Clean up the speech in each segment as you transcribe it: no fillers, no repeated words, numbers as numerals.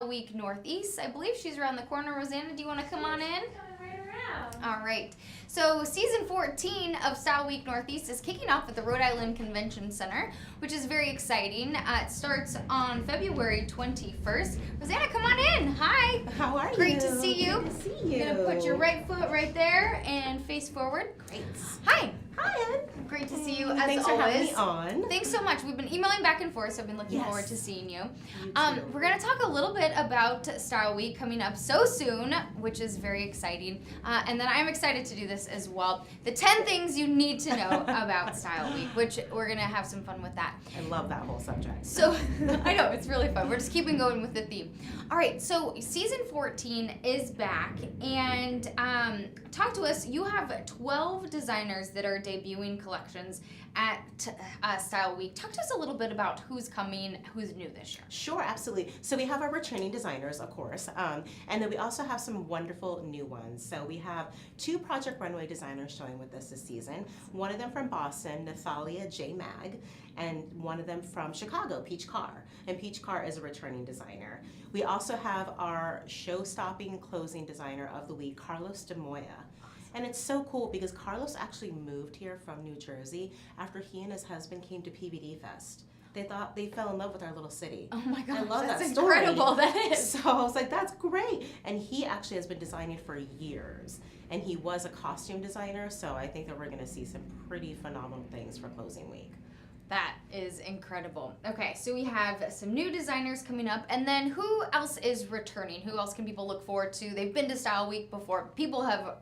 STYLEWEEK Northeast. I believe she's around the corner. Rosanna, do you want to come on in? Coming right around. All right. So season 14 of STYLEWEEK Northeast is kicking off at the Rhode Island Convention Center, which is very exciting. It starts on February 21st. Rosanna, come on in. Hi. How are you? Great to see you. Good to see you. You're going to put your right foot right there and face forward. Great. Hi. Hi, Ed. Great to see you as Thanks always. for having me on. Thanks so much. We've been emailing back and forth, so I've been looking Yes. forward to seeing you. You too. We're going to talk a little bit about Style Week coming up so soon, which is very exciting. And then I'm excited to do this as well. The 10 things you need to know about Style Week, which we're going to have some fun with that. I love that whole subject. So, I know, it's really fun. We're just keeping going with the theme. All right, so season 14 is back, and talk to us. You have 12 designers that are debuting collections at Style Week. Talk to us a little bit about who's coming, who's new this year. Sure, absolutely. So we have our returning designers, of course, and then we also have some wonderful new ones. So we have 2 Project Runway designers showing with us this season. One of them from Boston, Nathalia J. Mag, and one of them from Chicago, Peach Carr. And Peach Carr is a returning designer. We also have our show-stopping closing designer of the week, Carlos de Moya. And it's so cool because Carlos actually moved here from New Jersey after he and his husband came to PVD Fest. They fell in love with our little city. Oh my gosh, I love that's that story. incredible. That is. So I was like, that's great. And he actually has been designing for years. And he was a costume designer, so I think that we're going to see some pretty phenomenal things for closing week. That is incredible. Okay, so we have some new designers coming up, and then who else is returning? Who else can people look forward to? They've been to Style Week before. People have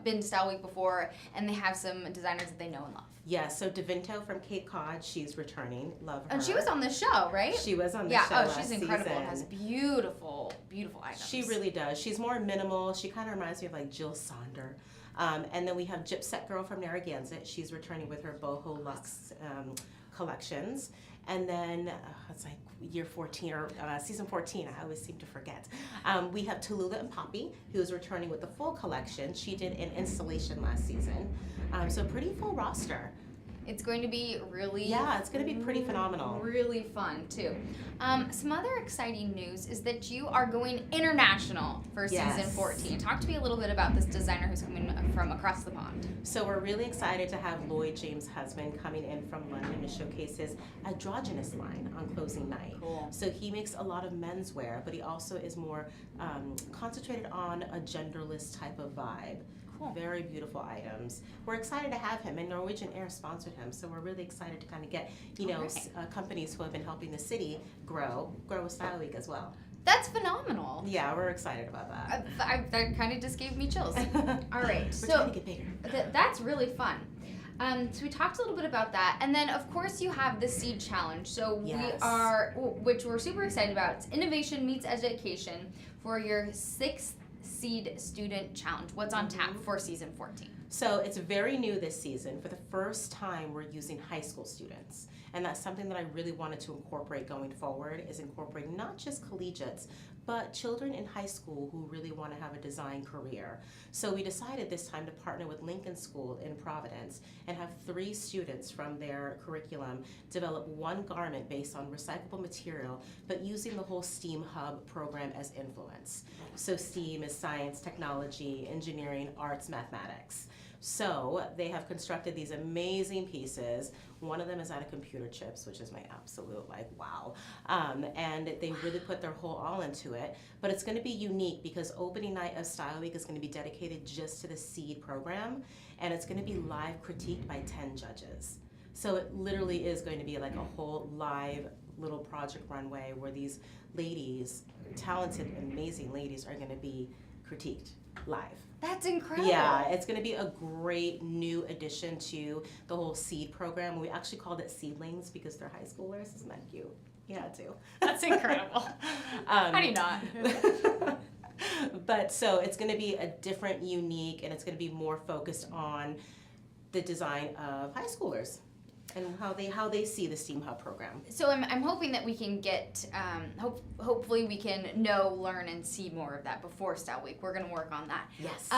been to Style Week before, and they have some designers that they know and love. Yeah, so DeVinto from Cape Cod, she's returning. Love her. And she was on the show, right? She was on the show oh, last she's incredible. season. Has beautiful, beautiful items. She really does. She's more minimal. She kind of reminds me of like Jill Sonder. And then we have Gypset Girl from Narragansett. She's returning with her Boho Luxe collections. And then it's like year 14 or season 14, I always seem to forget. We have Tallulah and Poppy, who is returning with the full collection. She did an installation last season. So pretty full roster. It's going to be really... Yeah, it's going to be pretty phenomenal. Really fun, too. Some other exciting news is that you are going international for season 14. Talk to me a little bit about this designer who's coming from across the pond. So we're really excited to have Lloyd James' husband coming in from London to showcase his androgynous line on closing night. Cool. So he makes a lot of menswear, but he also is more concentrated on a genderless type of vibe. Cool. Very beautiful items. We're excited to have him, and Norwegian Air sponsored him, so we're really excited to kind of get, companies who have been helping the city grow with Style Week as well. That's phenomenal. Yeah, we're excited about that. That kind of just gave me chills. All right, We're so trying to get bigger. That's really fun. So we talked a little bit about that, and then of course you have the Seed Challenge. So which we're super excited about. It's Innovation Meets Education for your 6th Seed Student Challenge. What's on tap for season 14? So it's very new this season. For the first time, we're using high school students. And that's something that I really wanted to incorporate going forward, is incorporating not just collegiates, but children in high school who really want to have a design career. So we decided this time to partner with Lincoln School in Providence and have 3 students from their curriculum develop one garment based on recyclable material, but using the whole STEAM Hub program as influence. So STEAM is science, technology, engineering, arts, mathematics. So they have constructed these amazing pieces. One of them is out of computer chips, which is my absolute wow. And they really put their whole all into it. But it's going to be unique because opening night of Style Week is going to be dedicated just to the SEED program, and it's going to be live critiqued by 10 judges. So it literally is going to be like a whole live little project runway where these ladies, talented, amazing ladies, are going to be critiqued live. That's incredible. Yeah, it's going to be a great new addition to the whole SEED program. We actually called it Seedlings because they're high schoolers. Isn't that cute? Yeah, too. That's incredible. How do you not? But so it's going to be a different, unique, and it's going to be more focused on the design of high schoolers. and how they see the STEAM Hub program. So I'm hoping that we can get, hopefully we can know, learn, and see more of that before Style Week. We're going to work on that. Yes.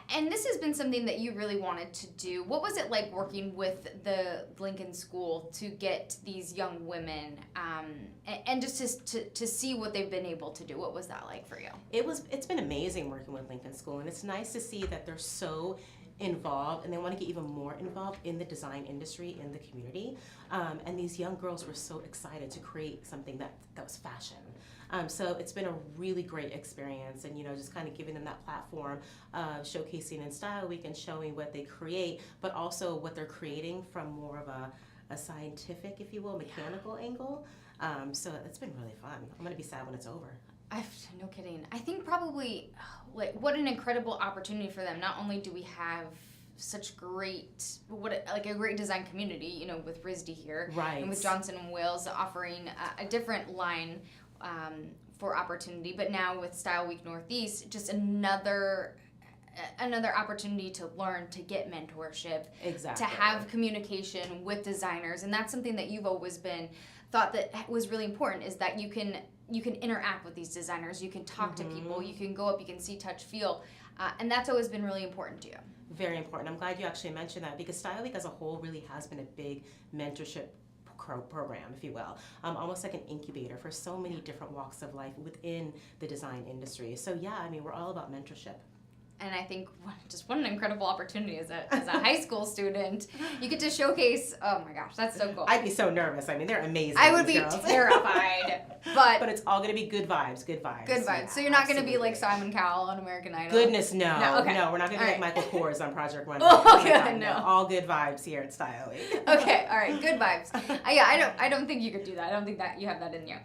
And this has been something that you really wanted to do. What was it like working with the Lincoln School to get these young women, and just to see what they've been able to do? What was that like for you? It's been amazing working with Lincoln School, and it's nice to see that they're so involved and they want to get even more involved in the design industry, in the community. And these young girls were so excited to create something that was fashion. So it's been a really great experience, and just kind of giving them that platform of showcasing in Style Week and showing what they create, but also what they're creating from more of a scientific, if you will, mechanical angle. So it's been really fun. I'm going to be sad when it's over. No kidding. I think probably, what an incredible opportunity for them. Not only do we have such a great design community, with RISD here, right, and with Johnson & Wales offering a different line for opportunity, but now with Style Week Northeast, just another opportunity to learn, to get mentorship, exactly, to have communication with designers. And that's something that you've always been thought that was really important, is that you can interact with these designers, you can talk to people, you can go up, you can see, touch, feel, and that's always been really important to you. Very important. I'm glad you actually mentioned that, because Style Week as a whole really has been a big mentorship program, if you will, almost like an incubator for so many different walks of life within the design industry. So yeah, we're all about mentorship. And I think what an incredible opportunity as a high school student. You get to showcase, oh my gosh, that's so cool. I'd be so nervous. They're amazing. I would be terrified. But it's all going to be good vibes. Good vibes. Yeah, so you're not going to be like Simon Cowell on American Idol? Goodness, no. No, okay. No, we're not going to be like Michael Kors on Project Runway. Oh, good, no. All good vibes here at Style Week. Okay, all right, good vibes. I don't think you could do that. I don't think that you have that in you.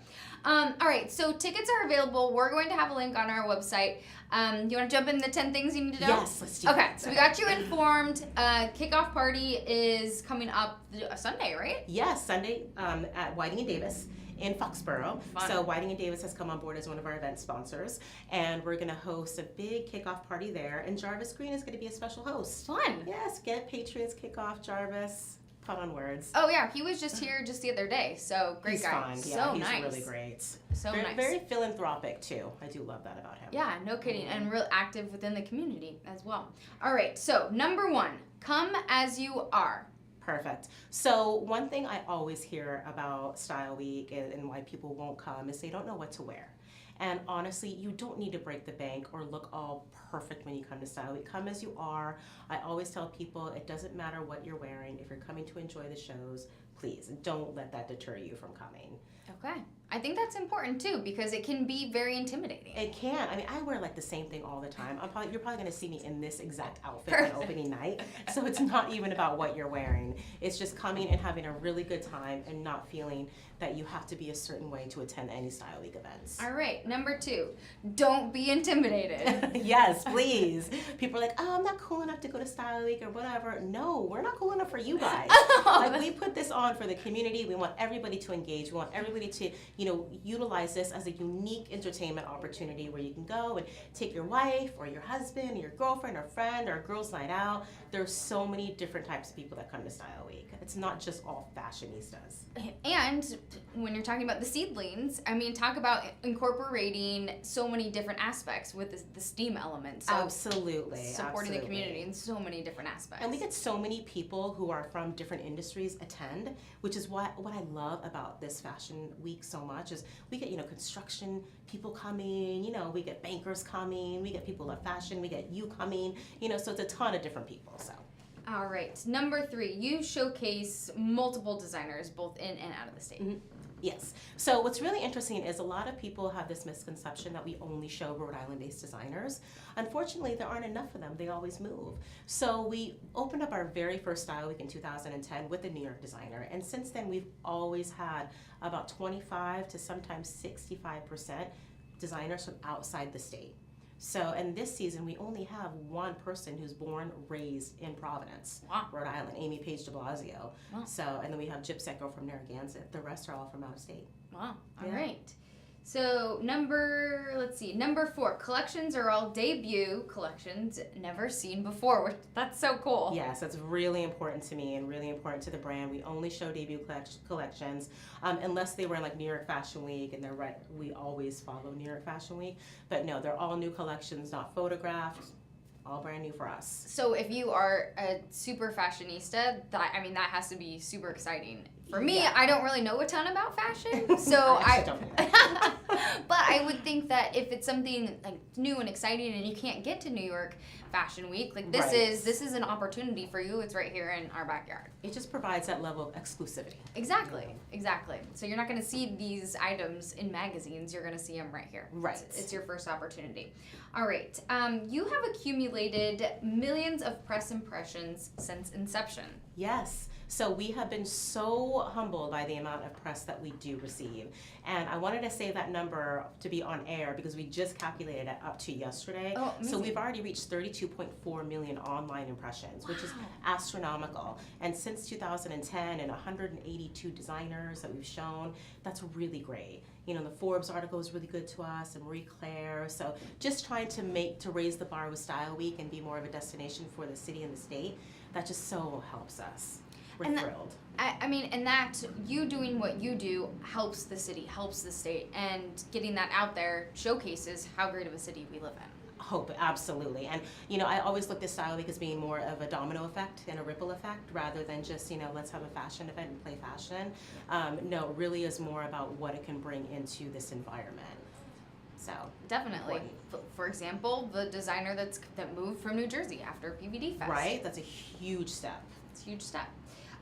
All right, so tickets are available. We're going to have a link on our website. You want to jump in the 10 things you need to know? Yes, let's do that. Okay, so we got you informed. Kickoff party is coming up Sunday, right? Yes, Sunday at Whiting and Davis in Foxborough. Fun. So Whiting and Davis has come on board as one of our event sponsors, and we're going to host a big kickoff party there, and Jarvis Green is going to be a special host. Fun. Yes, get Patriots kickoff, Jarvis. Fun on words. Oh yeah, he was just here just the other day. So great He's guy. Fun. So yeah, he's nice. Really great. So nice. Very philanthropic too. I do love that about him. Yeah, no kidding, and real active within the community as well. All right, so number 1, come as you are. Perfect. So one thing I always hear about Style Week and why people won't come is they don't know what to wear. And honestly, you don't need to break the bank or look all perfect when you come to Style Week. Come as you are. I always tell people it doesn't matter what you're wearing. If you're coming to enjoy the shows, please don't let that deter you from coming. Okay. I think that's important too, because it can be very intimidating. It can. I wear the same thing all the time. You're probably going to see me in this exact outfit Perfect. on opening night. So it's not even about what you're wearing. It's just coming and having a really good time and not feeling that you have to be a certain way to attend any Style Week events. All right, number 2, don't be intimidated. Yes, please. People are like, oh, I'm not cool enough to go to Style Week or whatever. No, we're not cool enough for you guys. We put this on for the community. We want everybody to engage. We want everybody to, utilize this as a unique entertainment opportunity where you can go and take your wife or your husband or your girlfriend or friend or a girls' night out. There's so many different types of people that come to Style Week. It's not just all fashionistas. And when you're talking about the seedlings, talk about incorporating so many different aspects with the STEAM element. So absolutely. Supporting the community in so many different aspects. And we get so many people who are from different industries attend, which is what I love about this Fashion Week so much is we get, construction people coming, we get bankers coming, we get people at fashion, we get you coming, so it's a ton of different people, so. All right, number 3, you showcase multiple designers both in and out of the state. Mm-hmm. Yes. So what's really interesting is a lot of people have this misconception that we only show Rhode Island-based designers. Unfortunately, there aren't enough of them. They always move. So we opened up our very first Style Week in 2010 with a New York designer. And since then, we've always had about 25 to sometimes 65% designers from outside the state. So, and this season, we only have one person who's born, raised in Providence, wow. Rhode Island, Amy Page de Blasio. Wow. So, and then we have Gypsy girl from Narragansett. The rest are all from out of state. Wow. All yeah. right. So number 4, collections are all debut collections, never seen before, which that's so cool. Yes, that's really important to me and really important to the brand. We only show debut collections unless they were in like New York Fashion Week, and they're right. We always follow New York Fashion Week, but no, they're all new collections, not photographed. All brand new for us. So if you are a super fashionista, that has to be super exciting. For me, I don't really know a ton about fashion, so I don't either. But I would think that if it's something like new and exciting, and you can't get to New York Fashion Week, like this is an opportunity for you. It's right here in our backyard. It just provides that level of exclusivity. Exactly. So you're not going to see these items in magazines. You're going to see them right here. Right. It's your first opportunity. All right. You have accumulated millions of press impressions since inception. Yes. So we have been so humbled by the amount of press that we do receive. And I wanted to say that number to be on air because we just calculated it up to yesterday. Oh, amazing. So we've already reached 32.4 million online impressions, which is astronomical. And since 2010 and 182 designers that we've shown, that's really great. You know, the Forbes article was really good to us, and Marie Claire. So just trying to raise the bar with Style Week and be more of a destination for the city and the state, that just so helps us. We're thrilled. And that you doing what you do helps the city, helps the state, and getting that out there showcases how great of a city we live in. Hope, absolutely. And, you know, I always look at Style Week as being more of a domino effect and a ripple effect rather than just, you know, let's have a fashion event and play fashion. No, it really is more about what it can bring into this environment. So definitely. Important. For example, the designer that moved from New Jersey after PVD Fest. Right? That's a huge step. It's a huge step.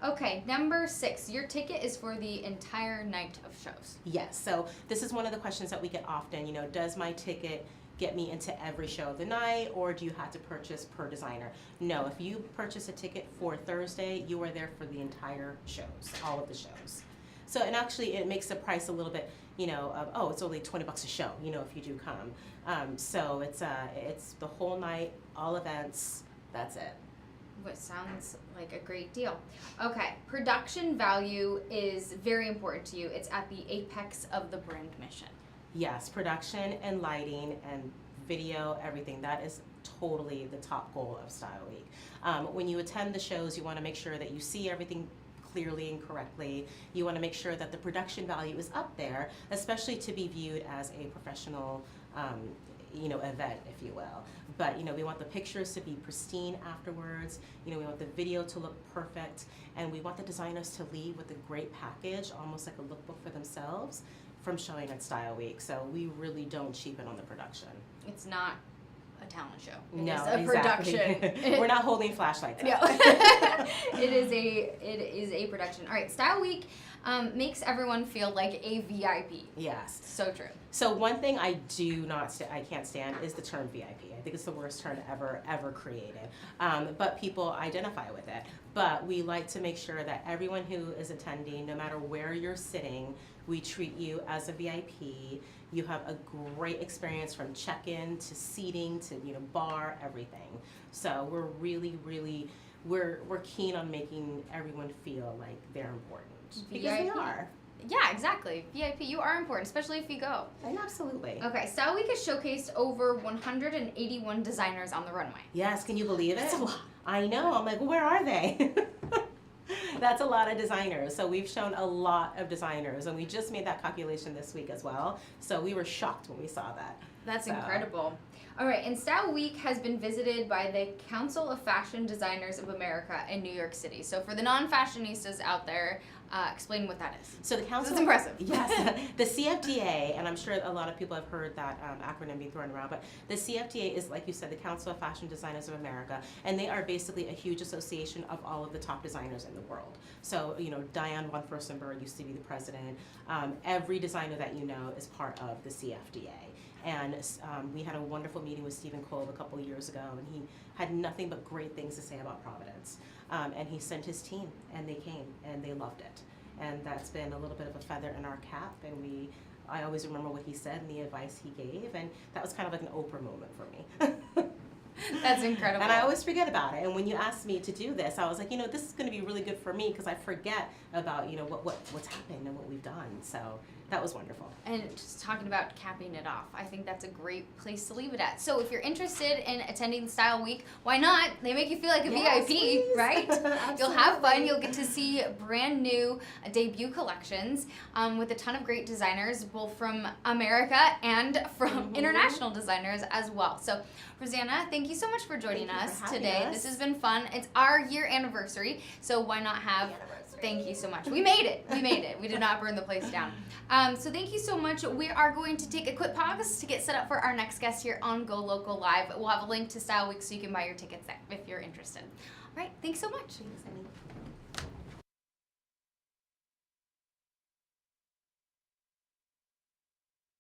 Okay, number 6. Your ticket is for the entire night of shows. Yes. So this is one of the questions that we get often. You know, does my ticket get me into every show of the night, or do you have to purchase per designer? No. If you purchase a ticket for Thursday, you are there for the entire shows, all of the shows. So, and actually, it makes the price a little bit, you know, of, it's only $20 a show, you know, if you do come. So it's the whole night, all events. That's it. Which sounds like a great deal. Okay, production value is very important to you. It's at the apex of the brand mission. Yes, production and lighting and video, everything. That is totally the top goal of Style Week. When you attend the shows, you want to make sure that you see everything clearly and correctly. You want to make sure that the production value is up there, especially to be viewed as a professional event, if you will. But, you know, we want the pictures to be pristine afterwards. You know, we want the video to look perfect, and we want the designers to leave with a great package, almost like a lookbook for themselves, from showing at Style Week. So we really don't cheapen on the production. It's not a talent show. No, it's a exactly. production. We're not holding flashlights No. up. It is a production. All right, Style Week makes everyone feel like a VIP. Yes. So true. So one thing I can't stand is the term VIP. I think it's the worst term ever created. But people identify with it. But we like to make sure that everyone who is attending, no matter where you're sitting, we treat you as a VIP. You have a great experience from check-in to seating to bar, everything. So we're really we're keen on making everyone feel like they're important because they are. Yeah, exactly. VIP, you are important, especially if you go. And absolutely. Okay, Style Week has showcased over 181 designers on the runway. Yes, can you believe it? That's a lot. I know. I'm like, where are they? That's a lot of designers. So we've shown a lot of designers, and we just made that calculation this week as well. So we were shocked when we saw that. That's incredible. All right, and Style Week has been visited by the Council of Fashion Designers of America in New York City. So for the non-fashionistas out there, explain what that is. So the council. This is impressive. Yes, the CFDA, and I'm sure a lot of people have heard that acronym being thrown around, but the CFDA is, like you said, the Council of Fashion Designers of America, and they are basically a huge association of all of the top designers in the world. So, Diane von Furstenberg used to be the president. Every designer that you know is part of the CFDA. And we had a wonderful meeting with Stephen Kolb a couple years ago, and he had nothing but great things to say about Providence. And he sent his team, and they came, and they loved it. And that's been a little bit of a feather in our cap, and I always remember what he said and the advice he gave, and that was kind of like an Oprah moment for me. That's incredible. And I always forget about it. And when you asked me to do this, I was like, this is going to be really good for me because I forget about, what's happened and what we've done. So that was wonderful. And just talking about capping it off, I think that's a great place to leave it at. So if you're interested in attending Style Week, why not? They make you feel like a Yes, VIP, please. right? You'll Absolutely. have fun. You'll get to see brand new debut collections with a ton of great designers, both from America and from international designers as well. So Rosanna, thank you so much for joining Thank you us for having today. us. This has been fun. It's our year anniversary, so why not have... Thank you so much. We made it. We made it. We did not burn the place down. So thank you so much. We are going to take a quick pause to get set up for our next guest here on Go Local Live. We'll have a link to Style Week so you can buy your tickets there if you're interested. All right. Thanks so much. Thanks, Annie.